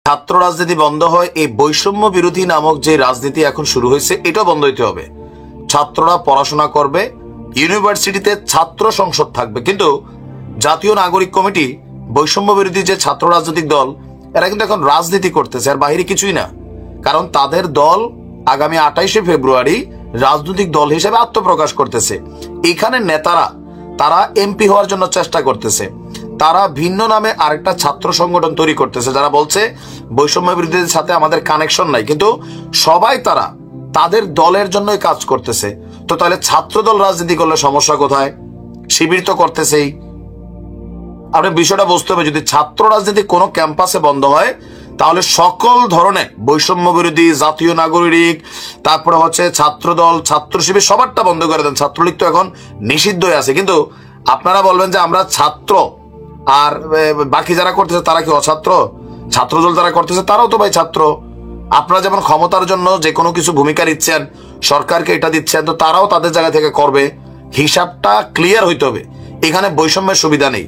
ছাত্র রাজনীতি বন্ধ হয়, এই বৈষম্য বিরোধী নামক যে রাজনীতি এখন শুরু হয়েছে এটা বন্ধ হইতে হবে। ছাত্ররা পড়াশোনা করবে, ইউনিভার্সিটিতে ছাত্র সংসদ থাকবে, কিন্তু জাতীয় নাগরিক কমিটি বৈষম্য বিরোধী যে ছাত্র রাজনৈতিক দল এরা কিন্তু এখন রাজনীতি করতেছে, আর বাহিরে কিছুই না। কারণ তাদের দল আগামী 28শে ফেব্রুয়ারি রাজনৈতিক দল হিসেবে আত্মপ্রকাশ করতেছে। এখানে নেতারা তারা এমপি হওয়ার জন্য চেষ্টা করতেছে, তারা ভিন্ন নামে আরেকটা ছাত্র সংগঠন তৈরি করতেছে, যারা বলছে বৈষম্য বিরোধীদের সাথে আমাদের কানেকশন নাই, কিন্তু সবাই তারা তাদের দলের জন্যই কাজ করতেছে। তো তাহলে ছাত্র দল রাজনীতি করলে সমস্যা কোথায়? শিবির তো করতেছেই। আপনি বিষয়টা বুঝতে হবে, যদি ছাত্র রাজনীতি কোনো ক্যাম্পাসে বন্ধ হয় তাহলে সকল ধরনের বৈষম্য বিরোধী, জাতীয় নাগরিক, তারপরে হচ্ছে ছাত্র দল, ছাত্র শিবির সবারটা বন্ধ করে দেন। ছাত্রলীগ তো এখন নিষিদ্ধ হয়ে আছে, কিন্তু আপনারা বলবেন যে আমরা ছাত্র, আর বাকি যারা করতেছে তারা কি অছাত্র? ছাত্র দল যারা করতেছে তারাও তো ভাই ছাত্র। আপনারা যেমন ক্ষমতার জন্য যে কোনো কিছু ভূমিকা দিচ্ছেন, সরকারকে এটা দিচ্ছেন, তো তারাও তাদের জায়গা থেকে করবে। হিসাবটা ক্লিয়ার হইতে হবে, এখানে বৈষম্যের সুবিধা নেই।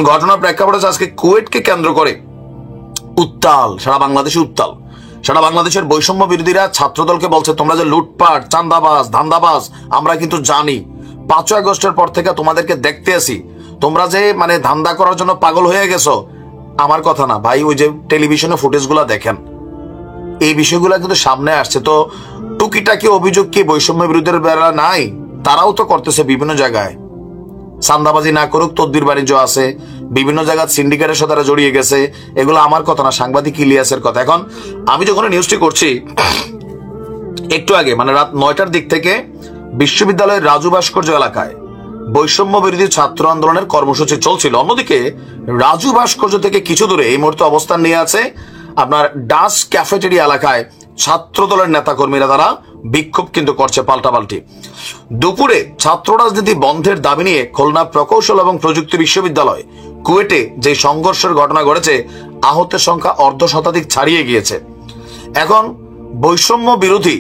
ঘটনার প্রেক্ষাপটে আজকে কুয়েটকে কেন্দ্র করে উত্তাল, সারা বাংলাদেশে উত্তাল। সারা বাংলাদেশের বৈষম্য বিরোধীরা ছাত্রদলকে বলছে তোমরা যে লুটপাট, চান্দাবাজ, ধান্দাবাজ আমরা কিন্তু জানি। 5 আগস্টের পর থেকে তোমাদেরকে দেখতে আসি, তোমরা যে মানে ধান্দা করার জন্য পাগল হয়ে গেছো। আমার কথা না ভাই, ওই যে টেলিভিশনে ফুটেজগুলো দেখেন, এই বিষয়গুলো কিন্তু সামনে আসছে। তো টুকিটাকি অভিযোগ কি বৈষম্য বিরোধীদের বেলা নাই? তারাও তো করতেছে বিভিন্ন জায়গায়। চান্দাবাজি না করুক, তদবির বাণিজ্য আছে, বিভিন্ন জায়গায় সিন্ডিকেটের সাথে জড়িয়ে গেছে। এগুলো আমার কথা না, সাংবাদিক ইলিয়াসের কথা। এখন আমি যখন নিউজটি করছি একটু আগে, মানে রাত 9টার দিক থেকে বিশ্ববিদ্যালয়ের রাজু ভাস্কর্য এলাকায় বৈষম্য বিরোধী ছাত্র আন্দোলনের কর্মসূচি চলছিল। অন্যদিকে রাজু ভাস্কর্য থেকে কিছু দূরে এই মুহূর্তে অবস্থান নিয়ে আছে আপনার ডাস ক্যাফেটেরিয়া এলাকায় ছাত্র দলের নেতাকর্মীরা, তারা বিক্ষোভ কিন্তু করছে পাল্টাপাল্টি। দুপুরে ছাত্র রাজনীতি বন্ধের দাবি নিয়ে খুলনা প্রকৌশল এবং প্রযুক্তি বিশ্ববিদ্যালয় কুয়েটে যে সংঘর্ষের ঘটনা ঘটেছে, আহতের সংখ্যা অর্ধশতাধিক ছাড়িয়ে গিয়েছে। এখন বৈষম্য বিরোধী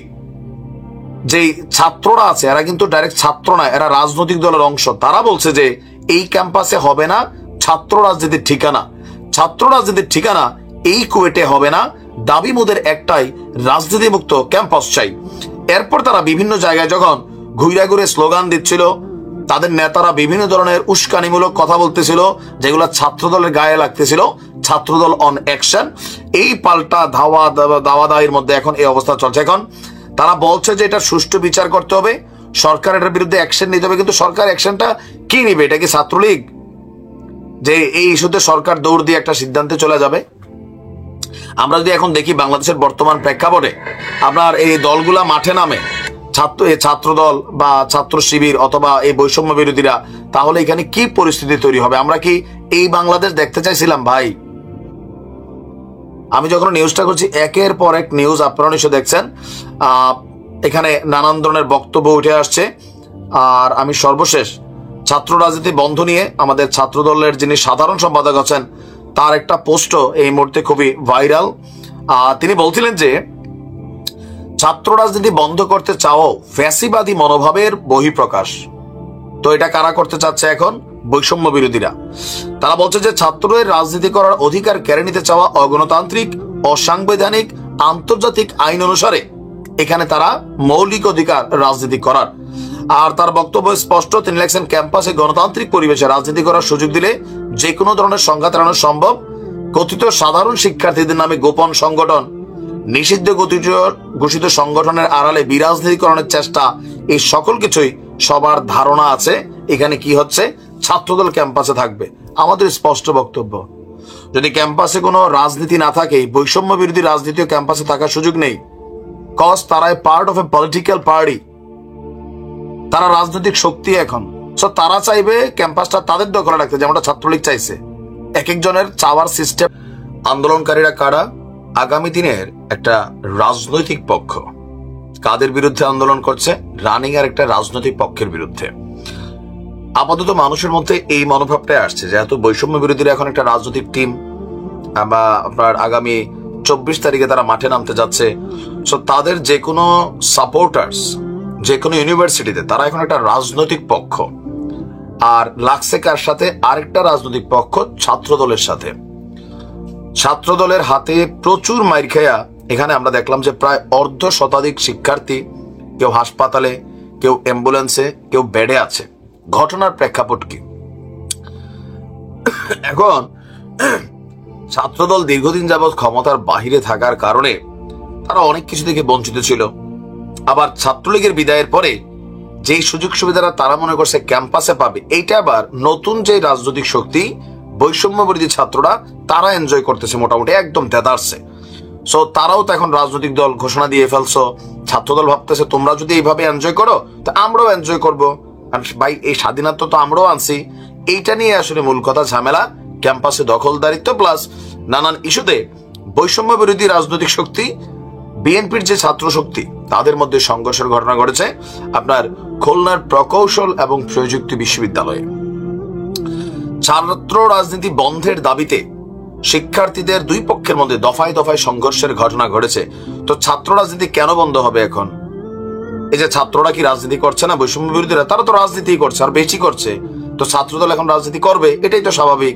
যেই ছাত্ররা আছে এরা কিন্তু ডাইরেক্ট ছাত্র না, এরা রাজনৈতিক দলের অংশ। তারা বলছে যে এই ক্যাম্পাসে হবে না ছাত্র রাজনীতির ঠিকানা, ছাত্র রাজনীতির ঠিকানা এই কুয়েটে হবে না। দাবি মোদের একটাই, রাজনীতি মুক্ত ক্যাম্পাস চাই। এরপর তারা বিভিন্ন জায়গায় যখন ঘুরে ঘুরে স্লোগান দিচ্ছিল, তাদের নেতারা বিভিন্ন ধরনের উস্কানিমূলক কথা বলতেছিল, যেগুলো ছাত্রদলের গায়ে লাগতেছিল। ছাত্রদল অন অ্যাকশন, এই পাল্টা দাওয়াদাইয়ের মধ্যে এখন এই অবস্থা চলছে। এখন তারা বলছে যে এটা সুষ্ঠু বিচার করতে হবে, সরকার এটার বিরুদ্ধে অ্যাকশন নিতে হবে। কিন্তু সরকার অ্যাকশনটা কি নিবে? এটা কি ছাত্রলীগ যে এই ইস্যুতে সরকার দৌড় দিয়ে একটা সিদ্ধান্তে চলে যাবে? আমরা যদি এখন দেখি বাংলাদেশের বর্তমান প্রেক্ষাপটে আপনার এই দলগুলা মাঠে নামে, ছাত্র দল বা ছাত্র শিবির অথবা এই বৈষম্য বিরোধীরা, তাহলে এখানে কি পরিস্থিতি তৈরি হবে? আমরা কি এই বাংলাদেশ দেখতে চাইছিলাম ভাই? আমি যখন নিউজটা করছি একের পর এক নিউজ আপনারা নিশ্চয় দেখছেন, এখানে নানান ধরনের বক্তব্য উঠে আসছে। আর আমি সর্বশেষ ছাত্র রাজনীতি বন্ধ নিয়ে আমাদের ছাত্র দলের যিনি সাধারণ সম্পাদক আছেন তার একটা পোস্টও এই মুহূর্তে খুবই ভাইরাল। তিনি বলছিলেন যে ছাত্র রাজনীতি বন্ধ করতে চাও ফ্যাসিবাদী মনোভাবের বহিঃপ্রকাশ। তো এটা কারা করতে চাচ্ছে এখন? বৈষম্য বিরোধীরা। তারা বলছে যে ছাত্রদের রাজনীতি করার অধিকার কেড়ে নিতে চাওয়া অগণতান্ত্রিক, অসাংবিধানিক, আন্তর্জাতিক আইন অনুসারে এখানে তারা মৌলিক অধিকার রাজনীতি করার। আর তার বক্তব্য স্পষ্ট, তিনি লেখছেন ক্যাম্পাসে গণতান্ত্রিক পরিবেশে রাজনীতি করার সুযোগ দিলে যে কোনো ধরনের সংঘাত এড়ানো সম্ভব। কথিত সাধারণ শিক্ষার্থীদের নামে গোপন সংগঠন, নিষিদ্ধ ঘোষিত সংগঠনের আড়ালে বিরাজনীতিকরণের চেষ্টা, এই সকল কিছুই সবার ধারণা আছে এখানে কি হচ্ছে, ছাত্রদল ক্যাম্পাসে থাকবে। আমাদের স্পষ্ট বক্তব্য, যদি ক্যাম্পাসে কোনো রাজনীতি না থাকে, বৈষম্য বিরোধী রাজনীতিও ক্যাম্পাসে থাকার সুযোগ নেই। কজ তারা part of a political party, তারা রাজনৈতিক শক্তি এখন। সো তারা চাইবে ক্যাম্পাসটা তাদের দখলে রাখতে, যেমনটা ছাত্রলীগ চাইছে। এক একজনের চাওয়ার সিস্টেম। আন্দোলনকারীরা কারা? আগামী দিনের একটা রাজনৈতিক পক্ষ। কাদের বিরুদ্ধে আন্দোলন করছে? রানিং এর একটা রাজনৈতিক পক্ষের বিরুদ্ধে। আপাতত মানুষের মধ্যে এই মনোভাবটাই আসছে, যেহেতু বৈষম্য বিরোধীরা এখন একটা রাজনৈতিক টিম, বা আপনার আগামী 24 তারিখে তারা মাঠে নামতে যাচ্ছে। সো তাদের যে কোনো সাপোর্টার্স যে কোনো ইউনিভার্সিটিতে তারা এখন একটা রাজনৈতিক পক্ষ। আর লাগছে কার সাথে? আরেকটা রাজনৈতিক পক্ষ, ছাত্র দলের সাথে। ছাত্র দলের হাতে প্রচুর মাইর খায়া এখানে আমরা দেখলাম যে প্রায় অর্ধ শতাধিক শিক্ষার্থী কেউ হাসপাতালে, কেউ অ্যাম্বুলেন্সে, কেউ বেডে আছে। ঘটনার প্রেক্ষাপট কি? এখন ছাত্রদল দীর্ঘদিন যাবৎ ক্ষমতার বাহিরে থাকার কারণে তারা অনেক কিছু থেকে বঞ্চিত ছিল। আবার ছাত্রলীগের বিদায়ের পরে যেই সুযোগ সুবিধাটা তারা মনে করছে ক্যাম্পাসে পাবে, এইটা আবার নতুন যে রাজনৈতিক শক্তি বৈষম্য বিরোধী ছাত্ররা তারা এনজয় করতেছে, মোটামুটি একদম দেদারছে। সো তারাও তো এখন রাজনৈতিক দল ঘোষণা দিয়ে ফেলছো। ছাত্রদল ভাবতেছে তোমরা যদি এইভাবে এনজয় করো তো আমরাও এনজয় করবো। ভাই এই স্বাধীনতা তো আমরাও আনছি। এইটা নিয়ে আসলে মূল কথা ঝামেলা, ক্যাম্পাসে দখলদারিত্ব প্লাস নানান ইস্যুতে বৈষম্য বিরোধী রাজনৈতিক শক্তি, বিএনপির যে ছাত্র শক্তি, তাদের মধ্যে সংঘর্ষের ঘটনা ঘটেছে আপনার খুলনার প্রকৌশল এবং প্রযুক্তি বিশ্ববিদ্যালয়ে। ছাত্র রাজনীতি বন্ধের দাবিতে শিক্ষার্থীদের দুই পক্ষের মধ্যে দফায় দফায় সংঘর্ষের ঘটনা ঘটেছে। তো ছাত্র রাজনীতি কেন বন্ধ হবে এখন? এই যে ছাত্ররা কি রাজনীতি করছে না, বৈষম্য বিরোধীরা তারা তো রাজনীতি করছে, আর বেশি করছে। তো ছাত্রদল এখন রাজনীতি করবে, এটাই তো স্বাভাবিক।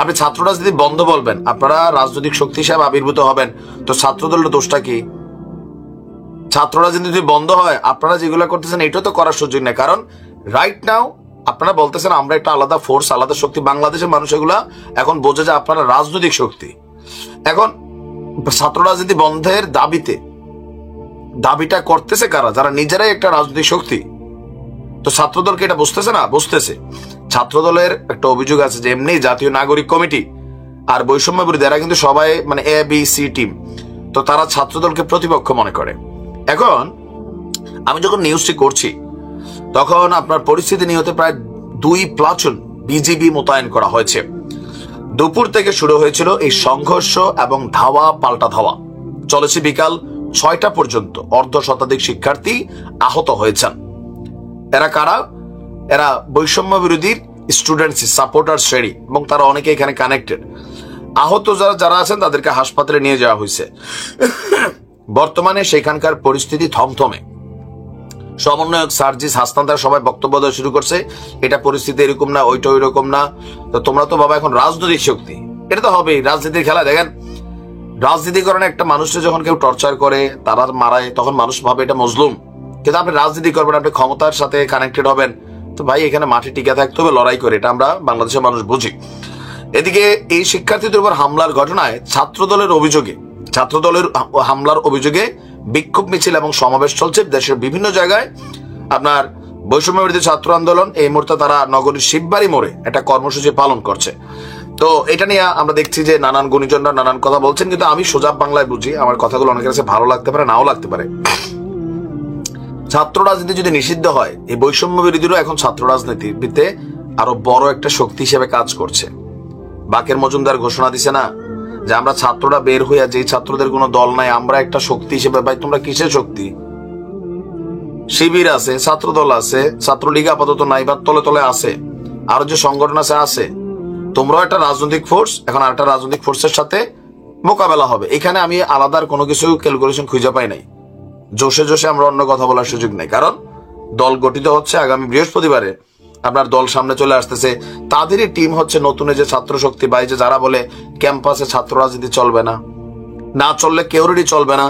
আপনি ছাত্র রাজনীতি বন্ধ বলবেন, আপনারা রাজনৈতিক শক্তি হিসাবে আবির্ভূত হবেন, তো ছাত্রদলের দোষটা কি? ছাত্র রাজনীতি যদি বন্ধ হয়, আপনারা যেগুলো করতেছেন এটাও তো করার সুযোগ নেই। কারণ রাইট নাও আপনারা বলতেছেন আমরা একটা আলাদা ফোর্স, আলাদা শক্তি। বাংলাদেশের মানুষ এগুলা এখন বোঝে যে আপনারা রাজনৈতিক শক্তি। এখন ছাত্র রাজনীতি বন্ধের দাবিটা করতেছে কারা? যারা নিজেরাই একটা রাজনৈতিক শক্তি। তো ছাত্রদলকে এটা বুঝতেছে না? বুঝতেছে। ছাত্রদলের একটা অভিযোগ আছে যে এমনি জাতীয় নাগরিক কমিটি আর বৈষম্য বিরোধী এরা কিন্তু সবাই মানে ABC টিম, তো তারা ছাত্রদলকে প্রতিপক্ষ মনে করে। এখন আমি যখন নিউজটি করছি তখন আপনার পরিস্থিতি নিয়ে হতে প্রায় 2 প্লাটুন বিজিবি মোতায়েন করা হয়েছে। দুপুর থেকে শুরু হয়েছিল এই সংঘর্ষ এবং ধাওয়া পাল্টা ধাওয়া, চলেছে বিকাল 6টা পর্যন্ত। অর্ধ শতাধিক শিক্ষার্থী আহত হয়েছেন। এরা কারা? এরা বৈষম্য বিরোধীর স্টুডেন্টস, সাপোর্টার শ্রেণী, এবং তারা অনেকে এখানে কানেক্টেড। আহত যারা আছেন তাদেরকে হাসপাতালে নিয়ে যাওয়া হয়েছে। বর্তমানে সেখানকার পরিস্থিতি থমথমে। সমন্বয়ক সার্জিস হাসান তারা সবাই বক্তব্য দেওয়া শুরু করছে, এটা পরিস্থিতি এরকম না, ওইটা ওইরকম না। তো তোমরা তো বাবা এখন রাজনৈতিক শক্তি, এটা তো হবেই। রাজনীতির খেলা দেখেন, রাজনীতিকরণে একটা মানুষকে যখন কেউ টর্চার করে, তারা মারায়, তখন মানুষ ভাবে এটা মজলুম। কিন্তু আপনি রাজনীতি করবেন, আপনি ক্ষমতার সাথে কানেক্টেড হবেন, তো ভাই এখানে মাঠে টিকে থাকতে হবে, লড়াই করে। এটা আমরা বাংলাদেশের মানুষ বুঝি। এদিকে এই শিক্ষার্থীদের উপর হামলার ঘটনায় ছাত্রদলের হামলার অভিযোগে বিক্ষোভ মিছিল এবং সমাবেশ চলছে দেশের বিভিন্ন জায়গায়। আপনার বৈষম্য বিরোধী ছাত্র আন্দোলন এই মুহূর্তে তারা নগরীর শিববাড়ি মোড়ে একটা কর্মসূচি পালন করছে। তো এটা নিয়ে আমরা দেখছি যে নানান গুণীজনরা নানান কথা বলছেন, কিন্তু আমি সোজা বাংলায় বুঝি, আমার কথাগুলো অনেকের কাছে ভালো লাগতে পারে, নাও লাগতে পারে। ছাত্র রাজনীতি যদি নিষিদ্ধ হয়, এই বৈষম্য বিরোধীরা এখন ছাত্র রাজনীতিতে আরো বড় একটা শক্তি হিসেবে কাজ করছে। বাকের মজুমদার ঘোষণা দিছে না যে আমরা ছাত্ররা বের হইয়া, যে ছাত্রদের কোনো দল নাই, আমরা একটা শক্তি হিসেবে। ভাই তোমরা কিসের শক্তি? শিবির আছে, ছাত্রদল আছে, ছাত্রলীগ আপাতত নাই বা তলে তলে আছে, আরো যে সংগঠন আছে। তোমরাও একটা রাজনৈতিক ফোর্স, এখন আরেকটা রাজনৈতিক ফোর্সের সাথে মোকাবেলা হবে। এখানে আমি আলাদার কোনো কিছু ক্যালকুলেশন খুঁজে পাই নাই। জোশে জোশে আমরা অন্য কথা বলার সুযোগ নেই, কারণ দল গঠিত হচ্ছে আগামী বৃহস্পতিবারে। আপনার দল সামনে চলে আসতেছে, তাদেরই টিম হচ্ছে নতুন যে ছাত্র শক্তি। বা যে যারা বলে ক্যাম্পাসে ছাত্র রাজনীতি চলবে না, চললে কেউরেরই চলবে না,